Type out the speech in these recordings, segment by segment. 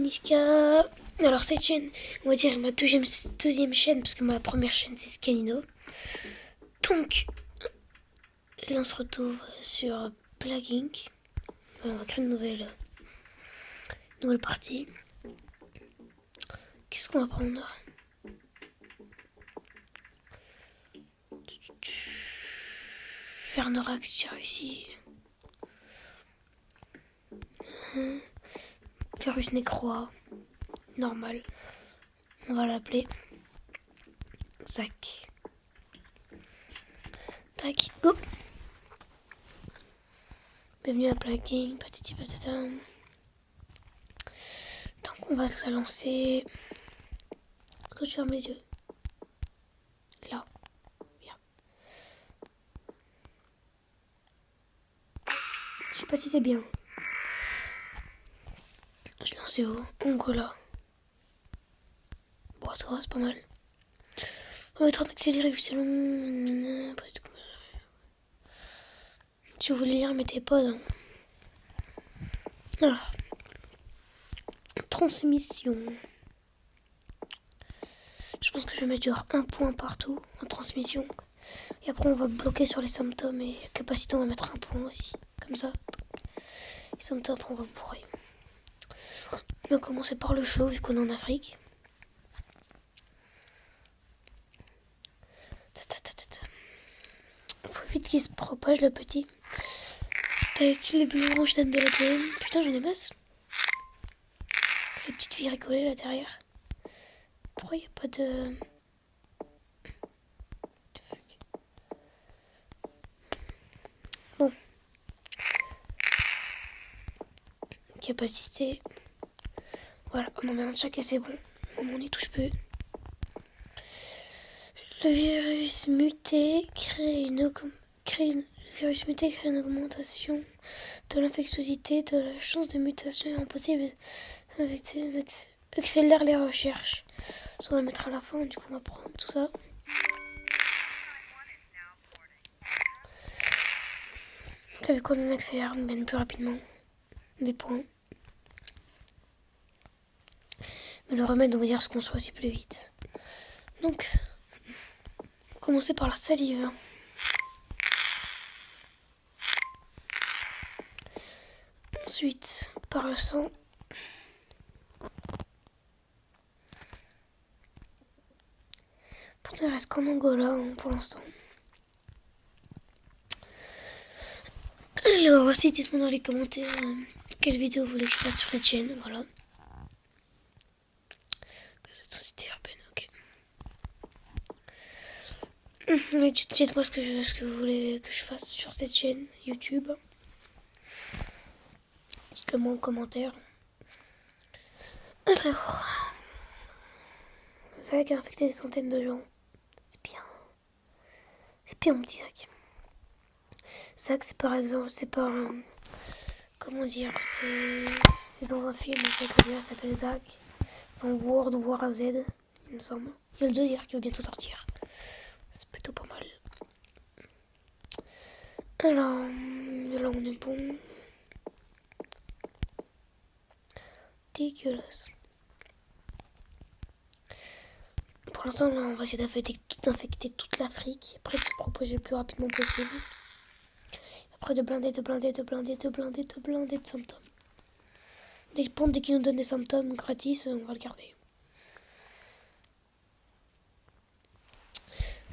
Niska. Alors cette chaîne, on va dire ma deuxième chaîne, parce que ma première chaîne c'est Scanino. Donc, là on se retrouve sur Plague. On va créer une nouvelle partie. Qu'est-ce qu'on va prendre? Faire Norax, j'ai réussi. Ferus Necroa. Normal. On va l'appeler Zach. Tac, go. Bienvenue à Plague, patati patata. Donc on va se lancer. Est-ce que je ferme les yeux? Là. Bien. Je sais pas si c'est bien. Je l'ai lancé au Angola. Bon, ça va, c'est pas mal. On va mettre en accéléré vu que c'est long. Si vous voulez lire, mettez pause. Alors. Transmission. Je pense que je vais mettre genre un point partout en transmission. Et après on va bloquer sur les symptômes et capacité on va mettre un point aussi. Comme ça. Les symptômes après on va bourrer. On va commencer par le chaud vu qu'on est en Afrique. Faut vite qu'il se propage le petit. Avec les bulles oranges donnent de l'ADN. Putain j'en ai masse. Les petites filles rigolées là derrière. Pourquoi il n'y a pas de... Bon. Capacité. Voilà, on en met un de chaque et c'est bon. On n'y touche plus. Le virus muté crée une augmentation de l'infectiosité, de la chance de mutation et en possible d'infecter, accélère les recherches. Ça on va mettre à la fin, du coup on va prendre tout ça. Vu qu'on accélère, on gagne plus rapidement des points. Mais le remède, on va dire ce qu'on soit aussi plus vite. Donc, on va commencer par la salive. Ensuite, par le sang. Pourtant, il reste qu'en Angola pour l'instant. Alors, aussi, dites-moi dans les commentaires quelle vidéo vous voulez que je fasse sur cette chaîne. Voilà. Société urbaine, ok. Mais dites-moi ce que vous voulez que je fasse sur cette chaîne YouTube. Dites-le moi en commentaire. Alors, c'est vrai qu'il a infecté des centaines de gens. C'est bien. C'est bien mon petit sac. Sac, c'est par exemple, c'est pas... comment dire, c'est dans un film en fait, le gars s'appelle Zach. C'est dans World War Z, il me semble. Il y a le 2 hier qui va bientôt sortir. C'est plutôt pas mal. Alors, là on est bon. Dégueulasse. Pour l'instant, là, on va essayer d'infecter toute l'Afrique. Après, de se proposer le plus rapidement possible. Après, de blinder de symptômes. Dès qu'ils nous donnent des symptômes gratis, on va le garder.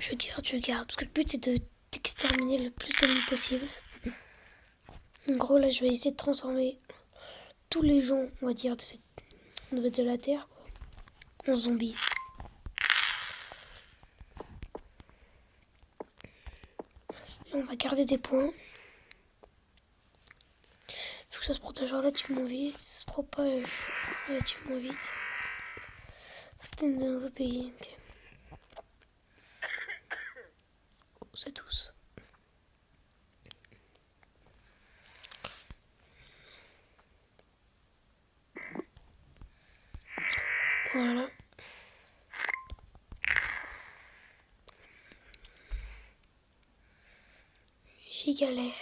Je garde. Parce que le but, c'est d'exterminer le plus d'ennemis possible. En gros, là, je vais essayer de transformer tous les gens, on va dire, de la Terre, quoi, en zombies. Et on va garder des points. Faut que ça se protège relativement vite. Ça se propage relativement vite. Faut peut-être de nouveaux pays. Okay. C'est tous. Voilà. J'y galère.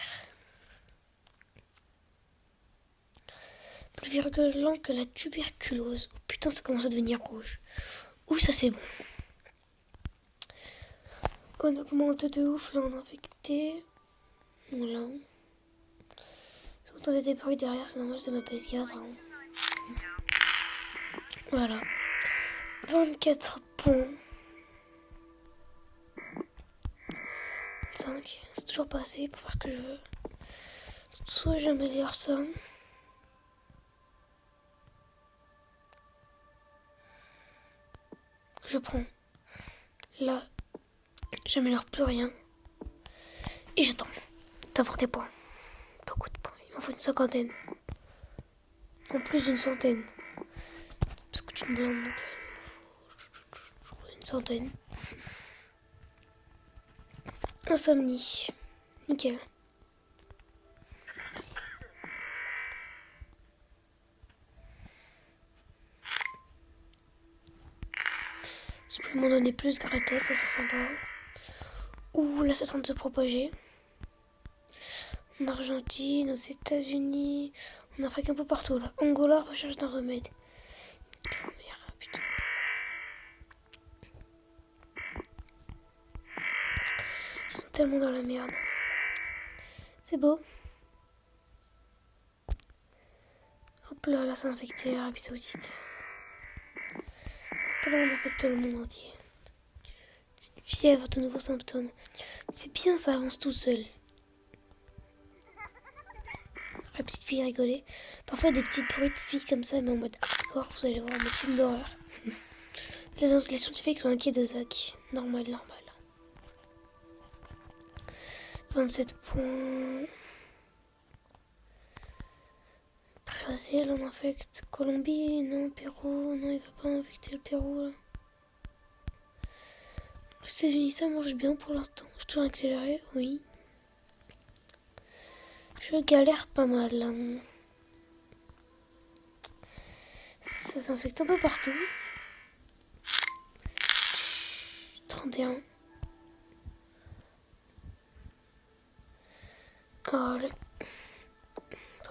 Plus virulent que la tuberculose. Oh, putain, ça commence à devenir rouge. Ouh, ça c'est bon. On augmente de ouf, là, on a infecté. Voilà. Si vous entendez des bruits derrière, c'est normal, c'est ma PS4. Hein. Voilà. 24 points. 5. C'est toujours pas assez pour faire ce que je veux. Soit j'améliore ça. Je prends. Là, j'améliore plus rien. Et j'attends d'avoir des points. Beaucoup de points. Il m'en faut une cinquantaine. En plus d'une centaine. Parce que tu me blindes, donc une centaine. Insomnie. Nickel. Si vous pouvez m'en donner plus gratos, ça serait sympa. Ouh, là c'est en train de se propager. En Argentine, aux États-Unis, en Afrique, un peu partout là. Angola recherche d'un remède. Oh merde, putain. Ils sont tellement dans la merde. C'est beau. Hop là, là c'est infecté l'Arabie Saoudite. Hop là, on infecte le monde entier. Fièvre, de nouveaux symptômes. C'est bien, ça avance tout seul. La petite fille rigolait. Parfois des petites bruits de filles comme ça, mais en mode hardcore, vous allez voir, en mode film d'horreur. Les scientifiques sont inquiets de Zach. Normal. 27 points. Brésil, on infecte. Colombie, non. Pérou, non, il va pas infecter le Pérou, là. Les États-Unis, ça marche bien pour l'instant. Je tourne accéléré, oui. Je galère pas mal, là. Ça s'infecte un peu partout. 31. Oh, en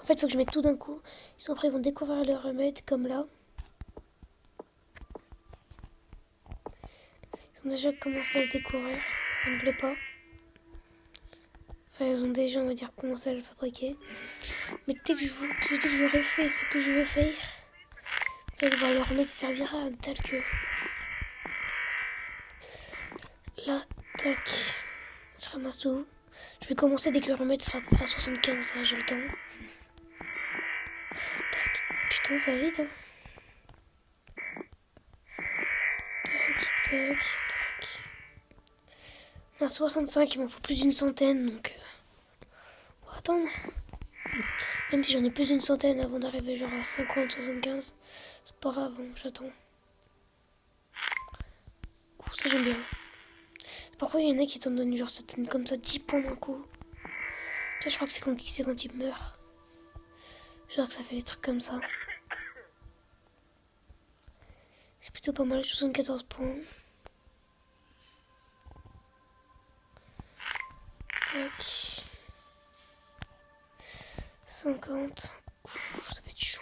fait, il faut que je mette tout d'un coup. Sinon, après, ils vont découvrir le remède, comme là. Ils ont déjà commencé à le découvrir. Ça me plaît pas. Enfin, ils ont déjà, on va dire, commencé à le fabriquer. Mais dès que j'aurai fait ce que je veux faire, le remède servira tel que... Là, tac. Je ramasse tout. Je vais commencer dès que le remède sera à peu près à 75, ça, j'ai le temps. Tac. Putain, ça va vite, hein. Tac. À 65, il m'en faut plus d'une centaine, donc... on va attendre. Même si j'en ai plus d'une centaine avant d'arriver genre à 50, 75, c'est pas grave, hein, j'attends. Ouh, ça j'aime bien. Parfois il y en a qui t'en donnent genre certaines comme ça 10 points d'un coup. Ça je crois que c'est quand il meurt. Genre que ça fait des trucs comme ça. C'est plutôt pas mal, 74 points. Tac. 50. Ouf, ça va être chaud.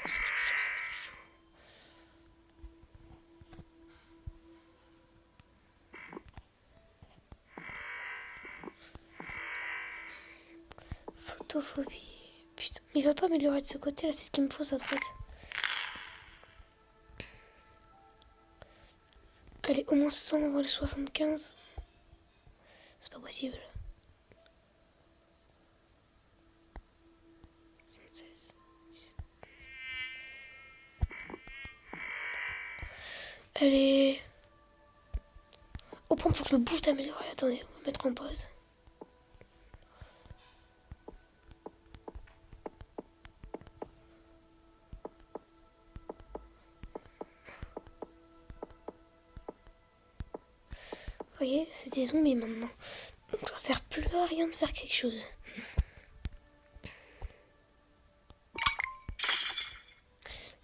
Photophobie. Putain, mais il va pas améliorer de ce côté là, c'est ce qu'il me faut à droite. Allez, au moins 100 avant les 75. C'est pas possible. 76. Allez. Au point, faut que je me bouge d'améliorer. Attendez, on va mettre en pause. Vous voyez, c'est des zombies maintenant. Donc ça sert plus à rien de faire quelque chose.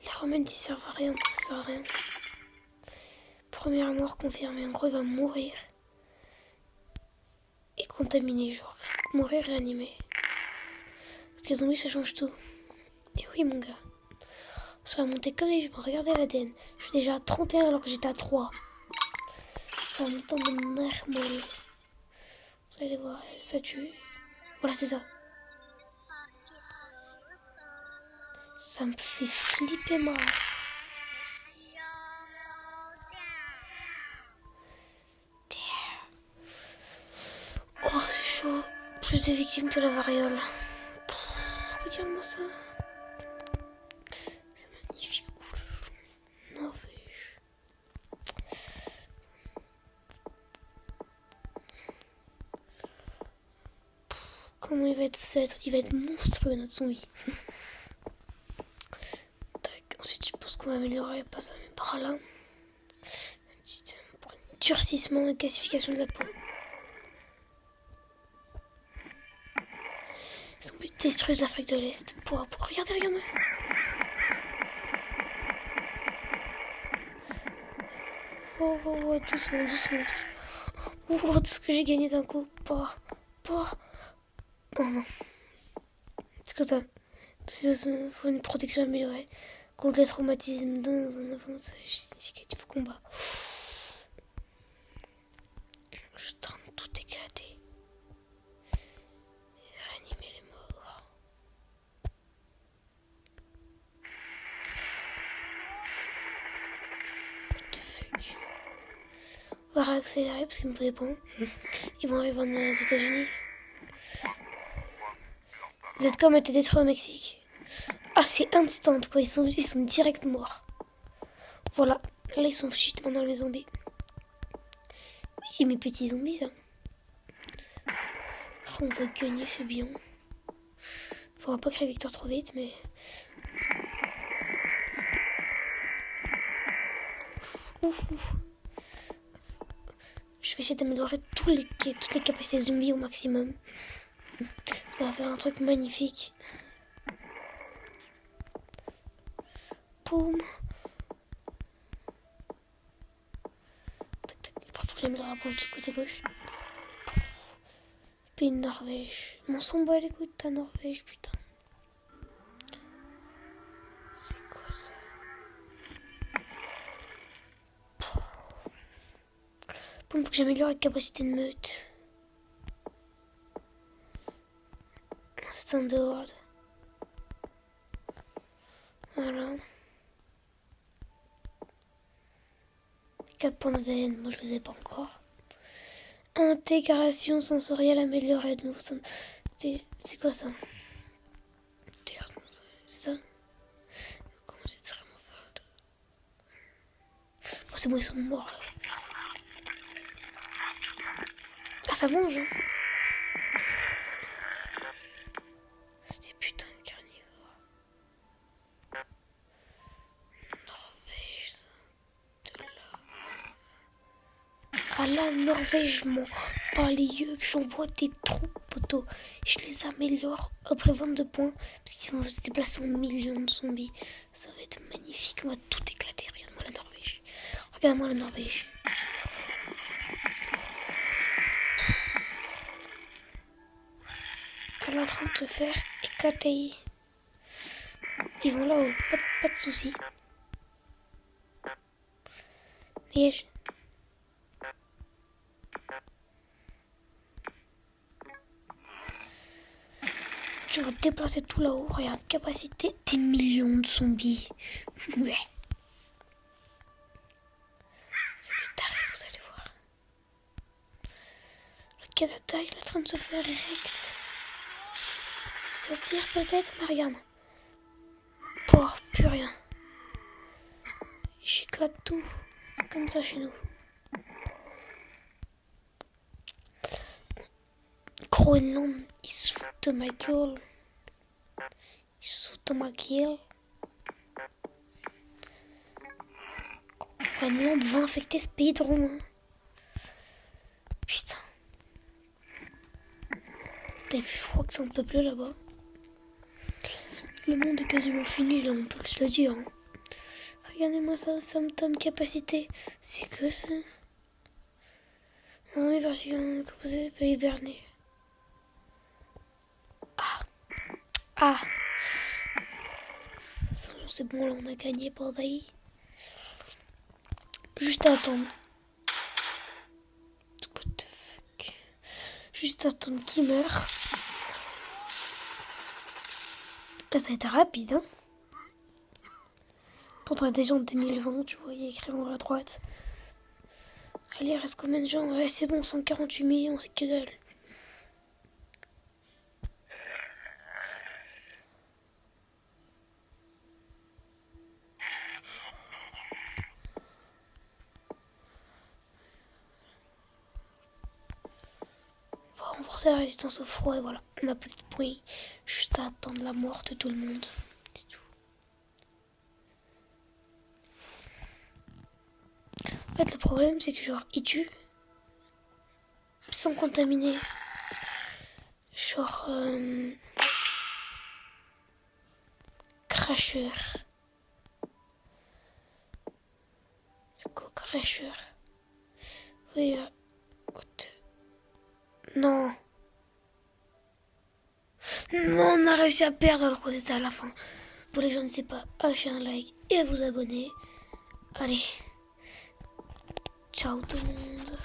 Les remèdes ils servent à rien, ça sert à rien. Première mort confirmée, en gros il va mourir. Et contaminé, genre. Mourir réanimé. Donc les zombies ça change tout. Et oui mon gars. Ça va monter comme les humains. Regardez l'ADN. Je suis déjà à 31 alors que j'étais à 3. Ça va monter en normal. Vous allez voir, ça tue. Voilà, c'est ça. Ça me fait flipper ma race. Oh, c'est chaud. Plus de victimes que la variole. Regarde-moi ça. C'est magnifique. Norvège. Comment il va être monstrueux notre zombie. Tac. Ensuite, je pense qu'on va améliorer pas ça, mais par là. Pour un durcissement et calcification de la peau. Les zombies détruisent l'Afrique de l'Est. Regardez, regardez. Oh, doucement. Oh, tout ce que j'ai gagné d'un coup. Pas. Oh non. C'est comme ça. Il faut une protection améliorée contre les traumatismes dans un avantage significatif au combat. Je suis en train de tout éclater. Réanimer les morts. What the fuck. On va réaccélérer parce qu'ils me faisaient pas. Ils vont arriver aux États-Unis. ZCOM a été détruit au Mexique. Ah, c'est instant quoi. Ils sont direct morts. Voilà. Là, ils sont shit maintenant les zombies. Oui, c'est mes petits zombies, ça. Oh, on va gagner ce bion. Faudra pas créer Victor trop vite, mais... Ouf. Je vais essayer d'améliorer toutes les capacités zombies au maximum. Ça va faire un truc magnifique. Boum. Tac. Après, faut que j'améliore la branche du côté gauche. Pays de Norvège. Mon son bat les couilles de ta Norvège, putain. C'est quoi ça? Bon, faut que j'améliore la capacité de meute. C'est un dehors. Voilà. 4 points d'ADN, moi je vous ai pas encore. Intégration sensorielle améliorée de nouveau. C'est quoi ça? Intégration sensorielle, c'est ça? Comment j'ai extrêmement fort. Oh, c'est bon, ils sont morts là. Ah, ça mange, hein? C'est des putains de carnivores. Norvège, ça. De là. Ah là, Norvège, par les yeux que j'envoie des troupes, poteau. Je les améliore après 22 points. Parce qu'ils vont se déplacer en millions de zombies. Ça va être magnifique. On va tout éclater. Regarde-moi la Norvège. Regarde-moi la Norvège. Elle est en train de se faire éclater. Ils vont là-haut. Pas de soucis. Dégage. Je vais déplacer tout là-haut. Regarde, capacité des millions de zombies. Ouais. C'est des tarés, vous allez voir. Le Canada, il est en train de se faire erect. Ça tire peut-être, mais regarde. Oh, plus rien. J'éclate tout. C'est comme ça chez nous. Groenland, ils se foutent de ma gueule. Ils se foutent de ma gueule. Groenland va infecter ce pays de Romains. Putain. T'as fait froid que ça ne peut plus là-bas. Le monde est quasiment fini, là, on peut se le dire. Hein. Regardez-moi ça, symptômes, capacité. C'est que ça. Un zombie particulièrement composé peut hiberner. Ah. c'est bon, là, on a gagné, bye. Juste à attendre. What the fuck. Juste à attendre qu'il meure. Là, ça a été rapide, hein. Pourtant, il y a des gens de 2020, tu vois, il y a écrit en haut à droite. Allez, il reste combien de gens? Ouais, c'est bon, 148 millions, c'est que dalle. On va renforcer la résistance au froid et voilà, on a plus de points. Juste à attendre la mort de tout le monde. C'est tout. En fait, le problème, c'est que genre, ils tuent sans contaminer. Genre, Crasher. C'est quoi Crasher? Oui, non. Non, on a réussi à perdre alors qu'on était à la fin. Pour les gens, ne savent pas, lâchez un like et vous abonner. Allez. Ciao tout le monde.